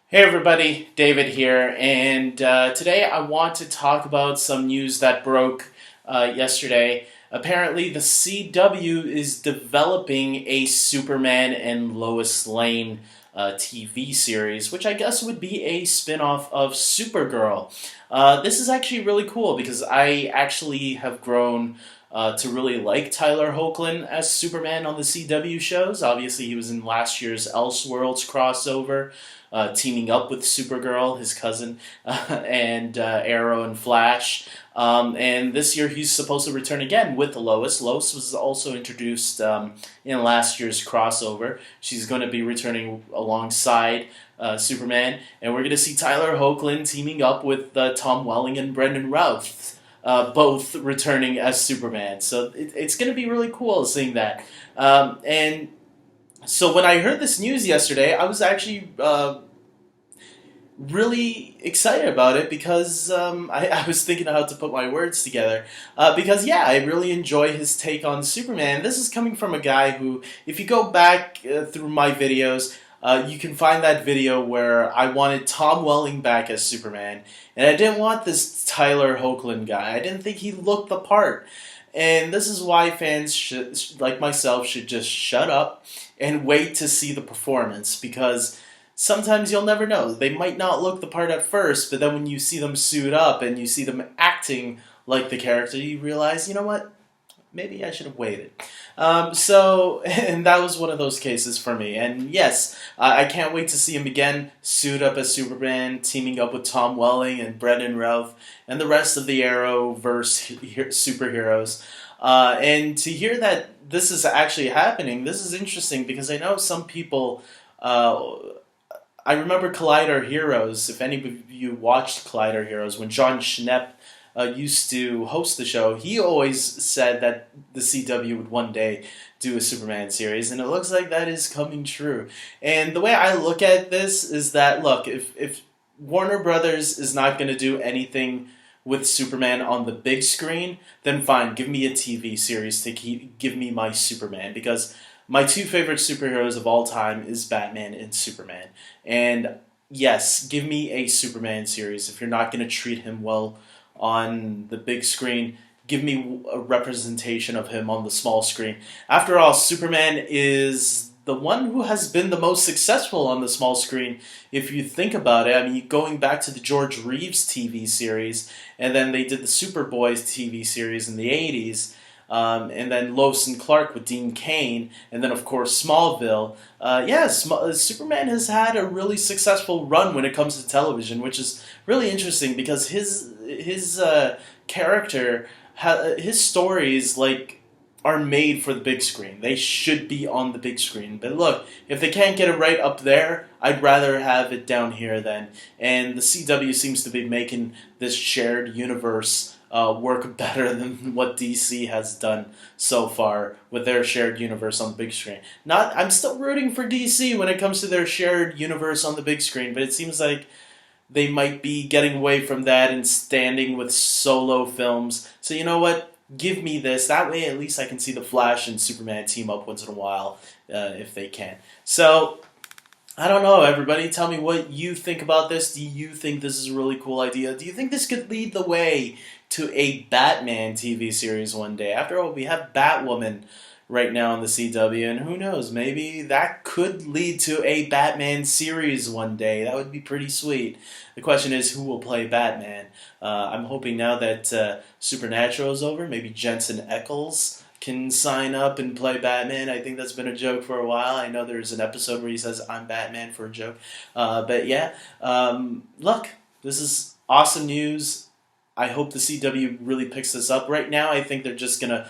Hey everybody, David here, and today I want to talk about some news that broke yesterday. Apparently, the CW is developing a Superman and Lois Lane TV series, which I guess would be a spin-off of Supergirl. This is actually really cool because I actually have grown to really like Tyler Hoechlin as Superman on the CW shows. Obviously, he was in last year's Elseworlds crossover, teaming up with Supergirl, his cousin, and Arrow and Flash. And this year he's supposed to return again with Lois. Lois was also introduced in last year's crossover. She's going to be returning alongside Superman, and we're going to see Tyler Hoechlin teaming up with Tom Welling and Brendan Routh. Both returning as Superman. So it's going to be really cool seeing that. And so when I heard this news yesterday, I was actually really excited about it because I was thinking how to put my words together. Because, yeah, I really enjoy his take on Superman. This is coming from a guy who, if you go back through my videos, you can find that video where I wanted Tom Welling back as Superman, and I didn't want this Tyler Hoechlin guy. I didn't think he looked the part. And this is why fans like myself should just shut up and wait to see the performance, because sometimes you'll never know. They might not look the part at first, but then when you see them suit up and you see them acting like the character, you realize, you know what? Maybe I should have waited. And that was one of those cases for me. And yes, I can't wait to see him again, suit up as Superman, teaming up with Tom Welling and Brendan Routh and the rest of the Arrowverse superheroes. And to hear that this is actually happening, this is interesting because I know some people. I remember Collider Heroes. If any of you watched Collider Heroes, when John Schnepp used to host the show, he always said that the CW would one day do a Superman series, and it looks like that is coming true. And the way I look at this is that, look, if Warner Brothers is not going to do anything with Superman on the big screen, then fine, give me a TV series to give me my Superman, because my two favorite superheroes of all time is Batman and Superman. And yes, give me a Superman series. If you're not going to treat him well on the big screen, give me a representation of him on the small screen. After all, Superman is the one who has been the most successful on the small screen, if you think about it. I mean, going back to the George Reeves TV series, and then they did the Superboys TV series in the 80s, and then Lois and Clark with Dean Cain, and then of course Smallville. Superman has had a really successful run when it comes to television, which is really interesting because his character, his stories are made for the big screen. They should be on the big screen. But look, if they can't get it right up there, I'd rather have it down here then. And the CW seems to be making this shared universe work better than what DC has done so far with their shared universe on the big screen. I'm still rooting for DC when it comes to their shared universe on the big screen, but it seems like they might be getting away from that and standing with solo films. So you know what? Give me this. That way at least I can see the Flash and Superman team up once in a while, if they can. So, I don't know, everybody. Tell me what you think about this. Do you think this is a really cool idea? Do you think this could lead the way to a Batman TV series one day? After all, we have Batwoman right now on the CW, and who knows, maybe that could lead to a Batman series one day. That would be pretty sweet. The question is, who will play Batman? I'm hoping now that Supernatural is over, maybe Jensen Ackles can sign up and play Batman. I think that's been a joke for a while. I know there's an episode where he says, "I'm Batman," for a joke. Look, this is awesome news. I hope the CW really picks this up. Right now, I think they're just going to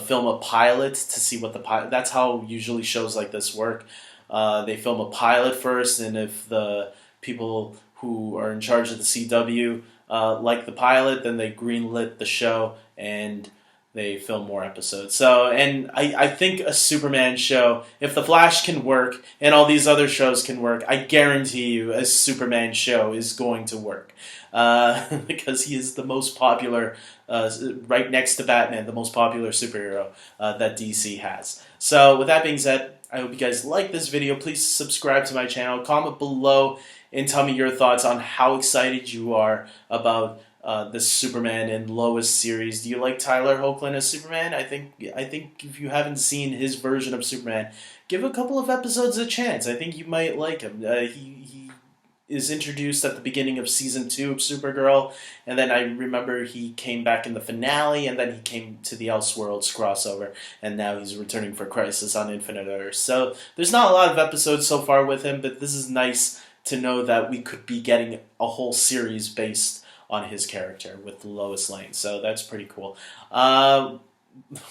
film a pilot to see what the pilot... That's how usually shows like this work. They film a pilot first, and if the people who are in charge of the CW like the pilot, then they greenlit the show, and they film more episodes. So, and I think a Superman show, if The Flash can work and all these other shows can work, I guarantee you a Superman show is going to work. Because he is the most popular, right next to Batman, the most popular superhero that DC has. So, with that being said, I hope you guys like this video. Please subscribe to my channel, comment below, and tell me your thoughts on how excited you are about the Superman and Lois series. Do you like Tyler Hoechlin as Superman? I think if you haven't seen his version of Superman, give a couple of episodes a chance. I think you might like him. He is introduced at the beginning of season 2 of Supergirl, and then I remember he came back in the finale, and then he came to the Elseworlds crossover, and now he's returning for Crisis on Infinite Earths. So there's not a lot of episodes so far with him, but this is nice to know that we could be getting a whole series based on his character with Lois Lane. So that's pretty cool.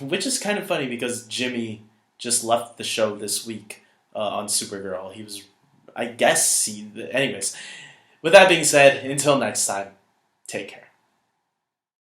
Which is kind of funny because Jimmy just left the show this week on Supergirl. He was, I guess, anyways. With that being said, until next time, take care.